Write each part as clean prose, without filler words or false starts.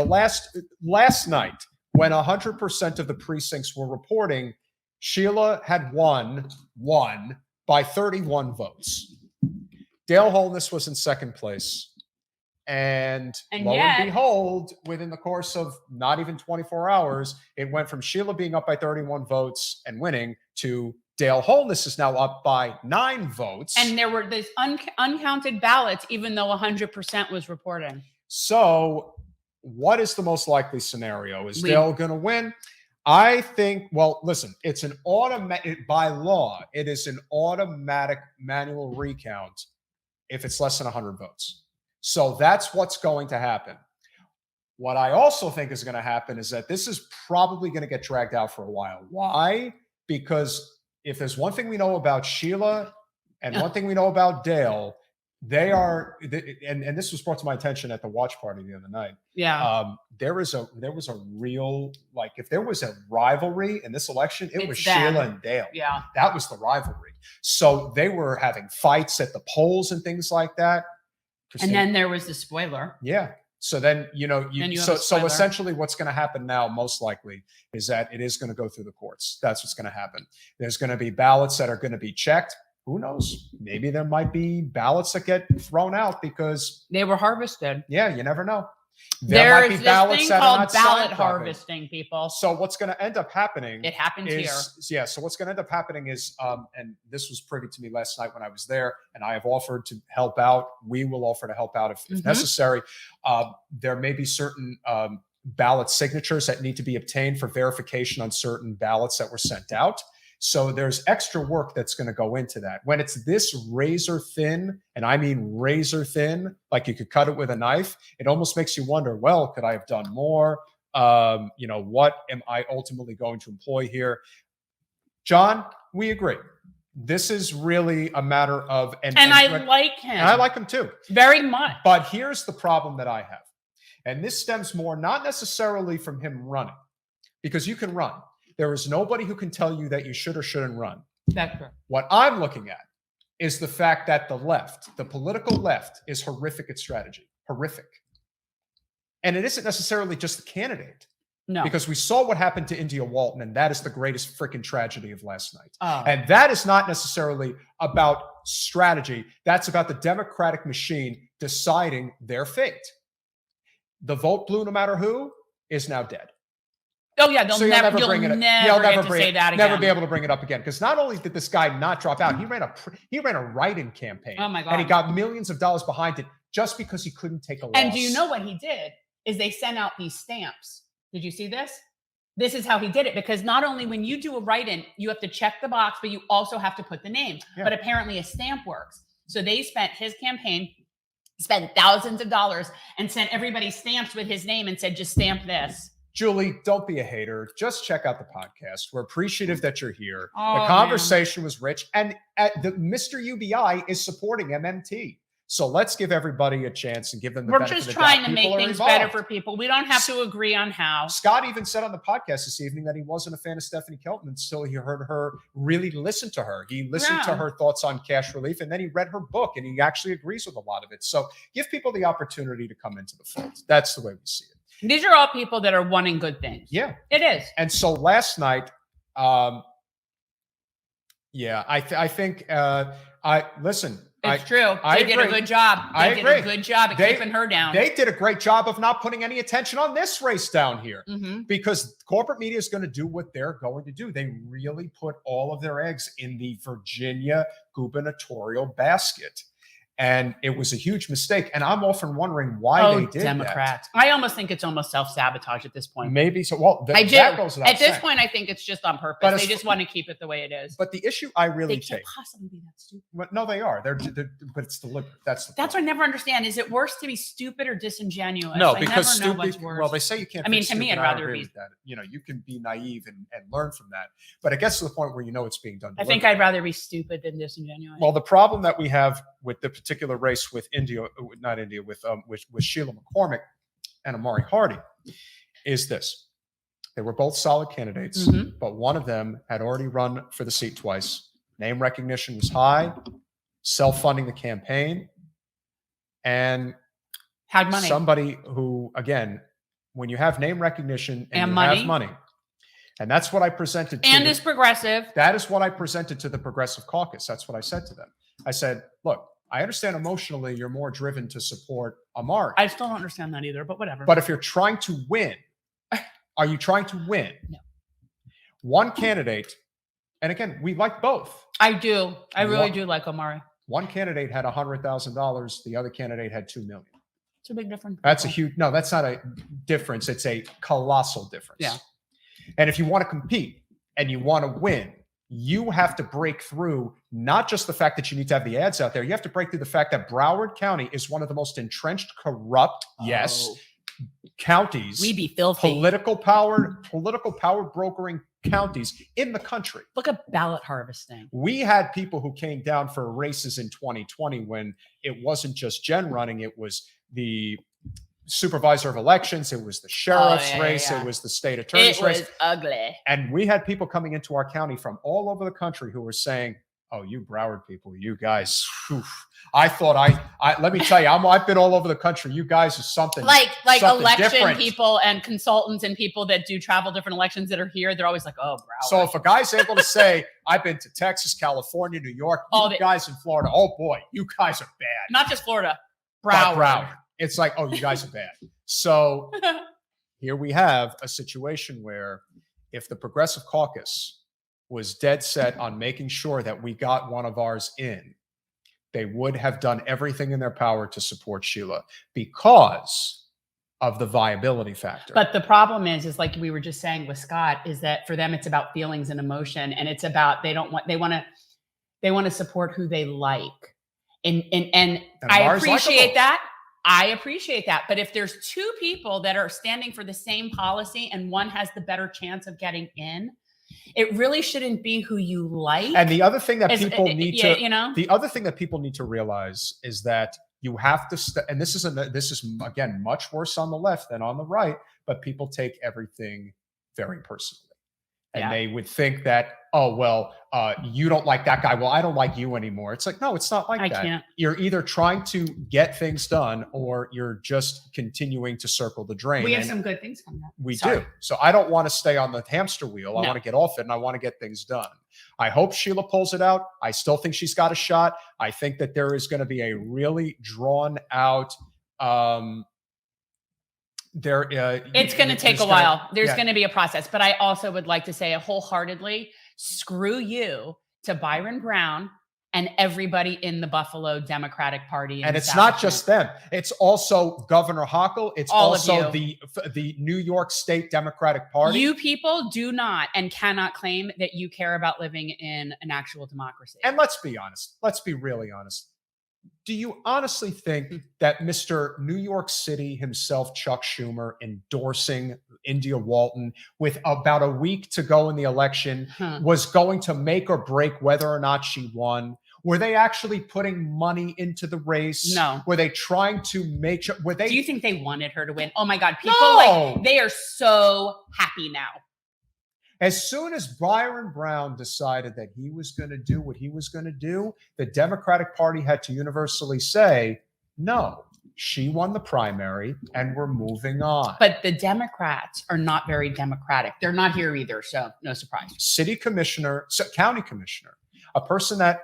last night, when 100% of the precincts were reporting, Sheila had won by 31 votes. Dale Holness was in second place. And lo and behold, within the course of not even 24 hours, it went from Sheila being up by 31 votes and winning to Dale Holness is now up by 9 votes. And there were these uncounted ballots, even though 100% was reporting. So what is the most likely scenario? Is Dale going to win? I think, well, listen, it's an automatic, by law, it is an automatic manual recount if it's less than 100 votes. So that's what's going to happen. What I also think is going to happen is that this is probably going to get dragged out for a while. Why? Because if there's one thing we know about Sheila and one thing we know about Dale, they are, and this was brought to my attention at the watch party the other night. Yeah. There was a real, like, if there was a rivalry in this election, it was them. Sheila and Dale. Yeah. That was the rivalry. So they were having fights at the polls and things like that. And then there was the spoiler. Yeah. So then, so essentially what's going to happen now, most likely, is that it is going to go through the courts. That's what's going to happen. There's going to be ballots that are going to be checked. Who knows? Maybe there might be ballots that get thrown out because they were harvested. Yeah, you never know. There's this thing called ballot harvesting, people. So what's going to end up happening? It happens here. Yeah. So what's going to end up happening is, and this was privy to me last night when I was there, and I have offered to help out. We will offer to help out if necessary. There may be certain ballot signatures that need to be obtained for verification on certain ballots that were sent out. So there's extra work that's going to go into that. When it's this razor thin, and I mean razor thin, like you could cut it with a knife, it almost makes you wonder, well, could I have done more? What am I ultimately going to employ here? John, we agree. This is really a matter of... And I like him. And I like him too. Very much. But here's the problem that I have. And this stems more not necessarily from him running, because you can run. There is nobody who can tell you that you should or shouldn't run. That's correct. What I'm looking at is the fact that the left, the political left, is horrific at strategy. Horrific. And it isn't necessarily just the candidate. No. Because we saw what happened to India Walton, and that is the greatest freaking tragedy of last night. Oh. And that is not necessarily about strategy. That's about the Democratic machine deciding their fate. The vote blue no matter who is now dead. Oh yeah, you'll never get to say that again. Never be able to bring it up again, because not only did this guy not drop out, he ran a write-in campaign. Oh my God! And he got millions of dollars behind it just because he couldn't take a loss. And do you know what he did? Is they sent out these stamps. Did you see this? This is how he did it, because not only when you do a write-in, you have to check the box, but you also have to put the name. Yeah. But apparently a stamp works. So his campaign spent thousands of dollars and sent everybody stamps with his name and said, just stamp this. Julie, don't be a hater. Just check out the podcast. We're appreciative that you're here. Oh, the conversation was rich. And Mr. UBI is supporting MMT. So let's give everybody a chance and give them the benefit of the doubt. We're just trying to make things better for people. We don't have to agree on how. Scott even said on the podcast this evening that he wasn't a fan of Stephanie Kelton until he heard her really listen to her. He listened to her thoughts on cash relief, and then he read her book, and he actually agrees with a lot of it. So give people the opportunity to come into the fold. That's the way we see it. These are all people that are wanting good things. Yeah. It is. And so last night, I think, listen. It's true. They did a good job. They did a good job at keeping her down. They did a great job of not putting any attention on this race down here, because corporate media is going to do what they're going to do. They really put all of their eggs in the Virginia gubernatorial basket. And it was a huge mistake. And I'm often wondering why they did Democrats. that. I almost think it's almost self-sabotage at this point. Maybe so. Well, I do. That goes without at this saying. point, I think it's just on purpose. They just want to keep it the way it is. But the issue I really they can't possibly be that stupid. Well, no, they are. They're but it's deliberate. That's what I never understand. Is it worse to be stupid or disingenuous? No, I because never know what's worse. Well, they say you can't. I mean, to me, I'd rather be that. You can be naive and learn from that. But it gets to the point where it's being done. I think I'd rather be stupid than disingenuous. Well, the problem that we have with the particular race with with Sheila McCormick and Amari Hardy is this. They were both solid candidates, but one of them had already run for the seat twice. Name recognition was high, self-funding the campaign, and had money. Somebody who, again, when you have name recognition and you money. have money, and that's what I presented to And them. is progressive. That is what I presented to the Progressive Caucus. That's what I said to them. I said, look, I understand emotionally you're more driven to support Amari. I still don't understand that either, but whatever. But if you're trying to win, are you trying to win? No. One candidate, and again, we like both. I do. I really do like Omari. One candidate had $100,000. The other candidate had $2 million. It's a big difference. That's a huge, no, that's not a difference. It's a colossal difference. Yeah. And if you want to compete and you want to win, you have to break through not just the fact that you need to have the ads out there. You have to break through the fact that Broward County is one of the most entrenched, corrupt, counties. We'd be filthy. Political power brokering counties in the country. Look at ballot harvesting. We had people who came down for races in 2020 when it wasn't just Jen running, it was the supervisor of elections, it was the sheriff's race, it was the state attorney's race. It was ugly. And we had people coming into our county from all over the country who were saying, oh, you Broward people, you guys, whew, I thought let me tell you, I've been all over the country. You guys are something like something election different. people and consultants and people that do travel different elections that are here. They're always like, oh, Broward. So if a guy's able to say, I've been to Texas, California, New York, you guys in Florida, oh boy, you guys are bad. Not just Florida, Broward. It's like, oh, you guys are bad. So here we have a situation where if the Progressive Caucus was dead set on making sure that we got one of ours in, they would have done everything in their power to support Sheila because of the viability factor. But the problem is like we were just saying with Scott, is that for them, it's about feelings and emotion. And it's about, they want to support who they like. And I appreciate that. I appreciate that. But if there's two people that are standing for the same policy and one has the better chance of getting in, it really shouldn't be who you like. And the other thing that people need to, the other thing that people need to realize is that you have to, and this is again, much worse on the left than on the right, but people take everything very personally. And they would think that, oh, well, you don't like that guy. Well, I don't like you anymore. It's like, no, it's not like that. Can't. You're either trying to get things done or you're just continuing to circle the drain. We have some good things coming up. We do. So I don't want to stay on the hamster wheel. I want to get off it and I want to get things done. I hope Sheila pulls it out. I still think she's got a shot. I think that there is going to be a really drawn out it's going to take a while. There's going to be a process, but I also would like to say wholeheartedly, screw you to Byron Brown and everybody in the Buffalo Democratic Party. And it's not just them. It's also Governor Hochul. It's also the New York State Democratic Party. You people do not and cannot claim that you care about living in an actual democracy. And let's be honest. Let's be really honest. Do you honestly think that Mr. New York City himself, Chuck Schumer, endorsing India Walton with about a week to go in the election was going to make or break whether or not she won? Were they actually putting money into the race? No. Were they trying to make sure? Do you think they wanted her to win? Oh my God. People they are so happy now. As soon as Byron Brown decided that he was going to do what he was going to do, the Democratic Party had to universally say, no, she won the primary and we're moving on. But the Democrats are not very democratic. They're not here either, so no surprise. County commissioner, a person that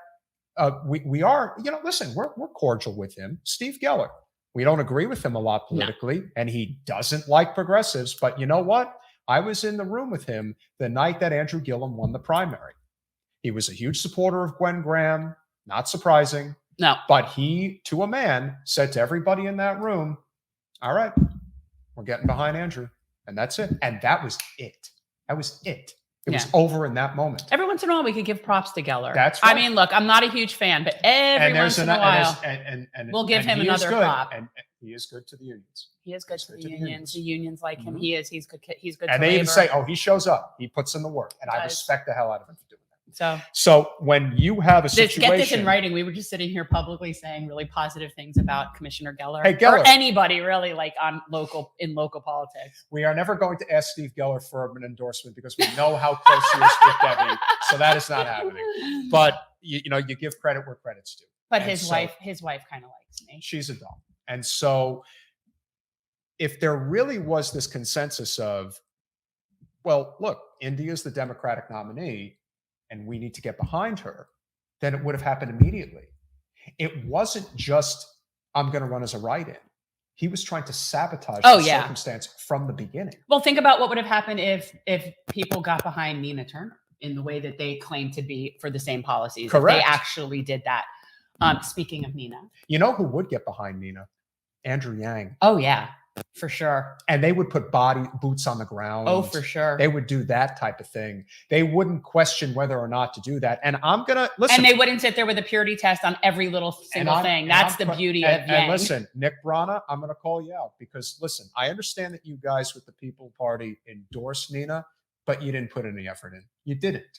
we are, listen, we're cordial with him, Steve Geller. We don't agree with him a lot politically, and he doesn't like progressives, but you know what? I was in the room with him the night that Andrew Gillum won the primary. He was a huge supporter of Gwen Graham, not surprising. No. But he, to a man, said to everybody in that room, all right, we're getting behind Andrew. And that's it. And that was it. That was it. It was over in that moment. Every once in a while, we could give props to Geller. That's right. I mean, look, I'm not a huge fan, but every once in a while, we'll give him another prop. And he is good to the unions. He is good to the unions. The unions like him. He is. He's good. He's good. And they even say, "Oh, he shows up. He puts in the work," and I respect the hell out of him for doing that. So when you have a situation, get this in writing. We were just sitting here publicly saying really positive things about Commissioner Geller, hey, Geller, or anybody really like in local politics. We are never going to ask Steve Geller for an endorsement because we know how close he is with Debbie. So that is not happening. But you give credit where credit's due. But his wife kind of likes me. She's a doll. And so if there really was this consensus of, well, look, India's the Democratic nominee and we need to get behind her, then it would have happened immediately. It wasn't just, I'm going to run as a write-in. He was trying to sabotage the circumstance from the beginning. Well, think about what would have happened if people got behind Nina Turner in the way that they claim to be for the same policies. Correct. If they actually did that. Speaking of Nina. You know who would get behind Nina? Andrew Yang. Oh, yeah, for sure. And they would put boots on the ground. Oh, for sure. They would do that type of thing. They wouldn't question whether or not to do that. And I'm going to listen. And they wouldn't sit there with a purity test on every little single thing. That's the beauty of Yang. And listen, Nick Brana, I'm going to call you out because listen, I understand that you guys with the People Party endorsed Nina, but you didn't put any effort in. You didn't.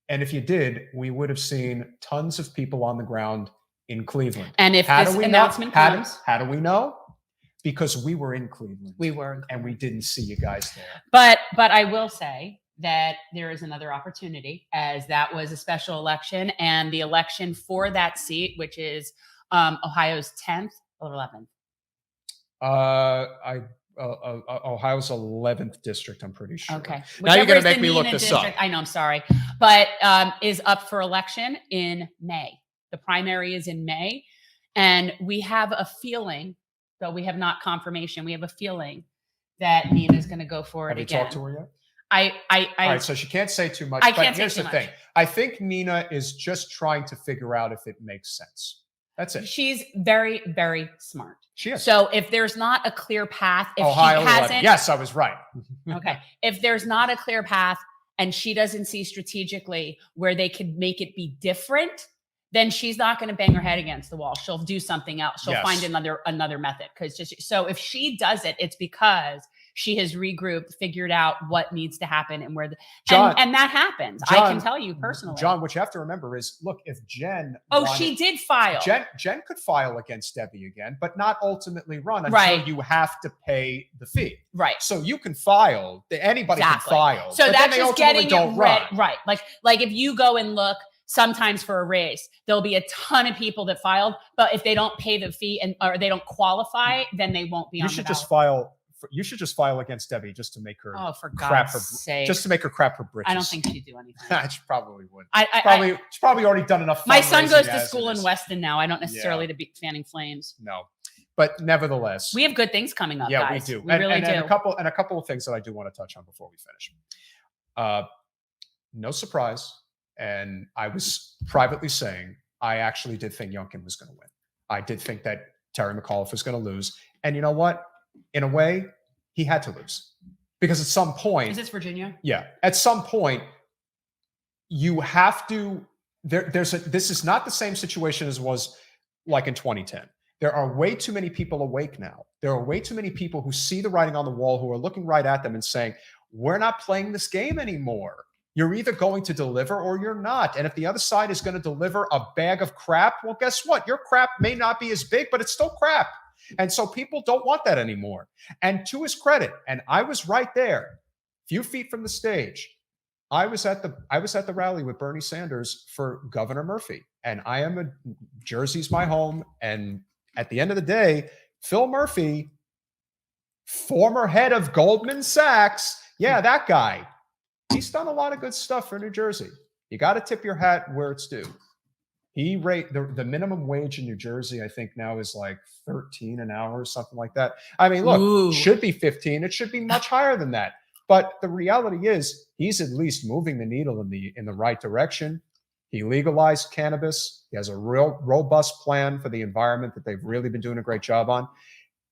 And if you did, we would have seen tons of people on the ground in Cleveland. And if this announcement comes, how do we know? Because we were in Cleveland. We were, and we didn't see you guys there. But I will say that there is another opportunity, as that was a special election, and the election for that seat, which is Ohio's 10th or 11th. Ohio's 11th district, I'm pretty sure. Okay. Now you're going to make me look this up. I know, I'm sorry. But is up for election in May. The primary is in May. And we have a feeling, though we have not confirmation, we have a feeling that Nina's going to go for it again. Have you talked to her yet? All right, so she can't say too much. But here's the thing. I think Nina is just trying to figure out if it makes sense. That's it. She's very, very smart. She is. So if there's not a clear path, if Ohio she hasn't, yes, I was right. Okay. If there's not a clear path and she doesn't see strategically where they could make it be different, then she's not going to bang her head against the wall. She'll do something else. She'll find another method. So if she does it, it's because she has regrouped, figured out what needs to happen and where and that happens. I can tell you personally. John, what you have to remember is, look, if Jen she did file. Jen could file against Debbie again, but not ultimately run until you have to pay the fee. Right. So you can file. Anybody can file. So that's just getting it right. Right. Like if you go and look, sometimes for a race, there'll be a ton of people that filed, but if they don't pay the fee or they don't qualify, then they won't be on the ballot. You should just file against Debbie just to make her for God's sake. Just to make her crap her britches. I don't think she'd do anything. She probably would. She's probably already done enough. My son goes to school in Weston now. I don't necessarily to be fanning flames. No, but nevertheless, we have good things coming up. Yeah, guys. we do. We really do. And a couple of things that I do want to touch on before we finish. No surprise, and I was privately saying I actually did think Youngkin was going to win. I did think that Terry McAuliffe was going to lose, and you know what? In a way, he had to lose because at some point, is this Virginia? Yeah, at some point, you have to. This is not the same situation as was like in 2010. There are way too many people awake now. There are way too many people who see the writing on the wall, who are looking right at them and saying, "We're not playing this game anymore. You're either going to deliver or you're not. And if the other side is going to deliver a bag of crap, well, guess what? Your crap may not be as big, but it's still crap." And so people don't want that anymore. And to his credit, and I was right there, a few feet from the stage, I was at the rally with Bernie Sanders for Governor Murphy. And Jersey's my home. And at the end of the day, Phil Murphy, former head of Goldman Sachs, that guy, he's done a lot of good stuff for New Jersey. You got to tip your hat where it's due. He the minimum wage in New Jersey, I think now is like 13 an hour or something like that. I mean, look, it should be 15. It should be much higher than that. But the reality is he's at least moving the needle in the right direction. He legalized cannabis. He has a real robust plan for the environment that they've really been doing a great job on.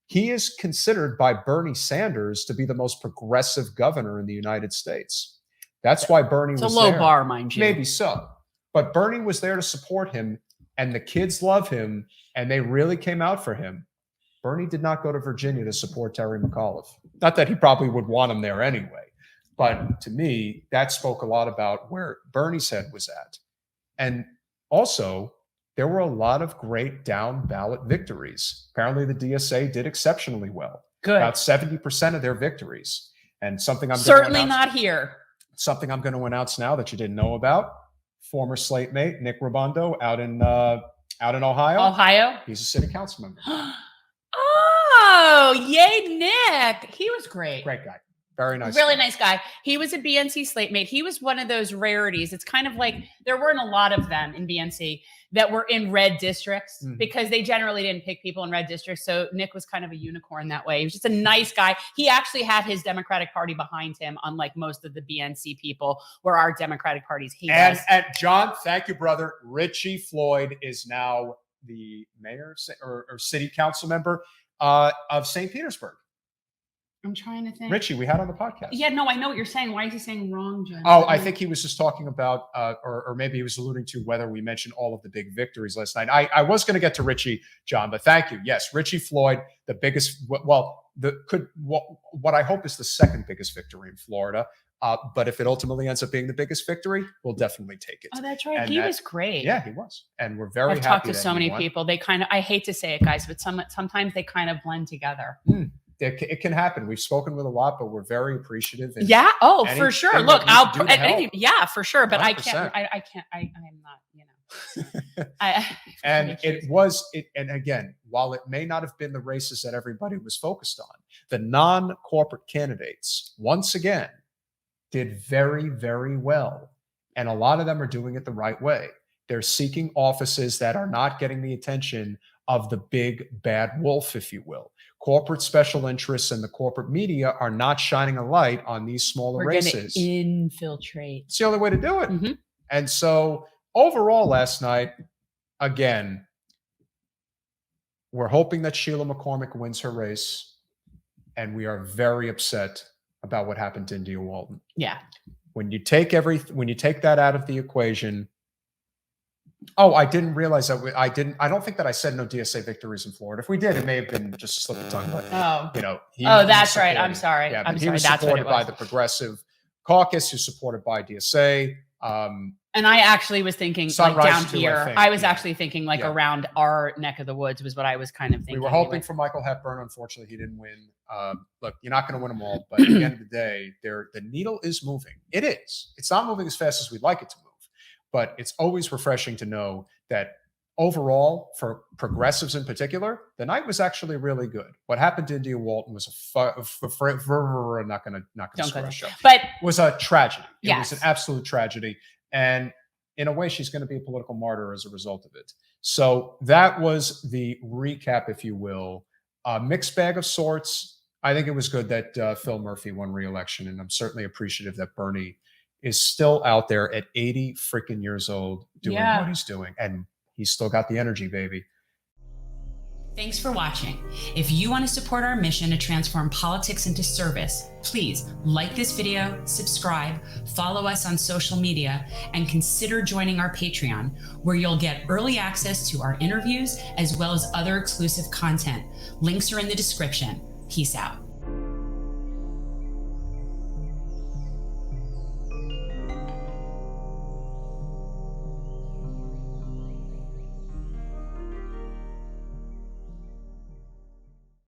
He is considered by Bernie Sanders to be the most progressive governor in the United States. That's why Bernie was there. It's a low bar, mind you. Maybe so. But Bernie was there to support him, and the kids love him, and they really came out for him. Bernie did not go to Virginia to support Terry McAuliffe. Not that he probably would want him there anyway. But to me, that spoke a lot about where Bernie's head was at. And also, there were a lot of great down ballot victories. Apparently, the DSA did exceptionally well. Good. About 70% of their victories. And something I'm certainly not here. Something I'm going to announce now that you didn't know about. Former slate mate Nick Rabondo out in Ohio. Ohio. He's a city council member. Oh, yay, Nick. He was great. Great guy. Very nice. Really nice guy. He was a BNC slate mate. He was one of those rarities. It's kind of like there weren't a lot of them in BNC that were in red districts because they generally didn't pick people in red districts. So Nick was kind of a unicorn that way. He was just a nice guy. He actually had his Democratic Party behind him, unlike most of the BNC people where our Democratic parties hate us. And John, thank you, brother. Richie Floyd is now the mayor or city council member of St. Petersburg. I'm trying to think. Richie, we had on the podcast. Yeah, no, I know what you're saying. Why is he saying wrong, Jen? Oh, I think he was just talking about, or maybe he was alluding to whether we mentioned all of the big victories last night. I was going to get to Richie, John, but thank you. Yes, Richie Floyd, the biggest, what I hope is the second biggest victory in Florida. But if it ultimately ends up being the biggest victory, we'll definitely take it. Oh, that's right. He was great. Yeah, he was. And we're very happy. I've talked to so many people. They kind of, I hate to say it, guys, but sometimes they kind of blend together. It can happen. We've spoken with a lot, but we're very appreciative. Yeah. Oh, for sure. Look, yeah, for sure. But 100%. I am not, you know. And and again, while it may not have been the races that everybody was focused on, the non-corporate candidates, once again, did very, very well. And a lot of them are doing it the right way. They're seeking offices that are not getting the attention of the big bad wolf, if you will. Corporate special interests and the corporate media are not shining a light on these smaller races. Infiltrate. It's the only way to do it. And so overall last night, again, we're hoping that Sheila McCormick wins her race. And we are very upset about what happened to India Walton. Yeah. When you take that out of the equation. Oh, I didn't realize that. I don't think that I said no DSA victories in Florida. If we did, it may have been just a slip of tongue. But, that's right. I'm sorry. Yeah, I'm he sorry. was That's supported by the Progressive Caucus, who's supported by DSA. And I actually was thinking like down here. I was actually thinking like around our neck of the woods was what I was kind of thinking. We were hoping for Michael Hepburn. Unfortunately, he didn't win. Look, you're not going to win them all, but at the end of the day, the needle is moving. It is. It's not moving as fast as we'd like it to move. But it's always refreshing to know that overall, for progressives in particular, the night was actually really good. What happened to India Walton was not going to start a show. But was a tragedy. It was an absolute tragedy. And in a way, she's going to be a political martyr as a result of it. So that was the recap, if you will. A mixed bag of sorts. I think it was good that Phil Murphy won re-election, and I'm certainly appreciative that Bernie is still out there at 80 freaking years old doing what he's doing. And he's still got the energy, baby. Thanks for watching. If you want to support our mission to transform politics into service, please like this video, subscribe, follow us on social media, and consider joining our Patreon, where you'll get early access to our interviews as well as other exclusive content. Links are in the description. Peace out.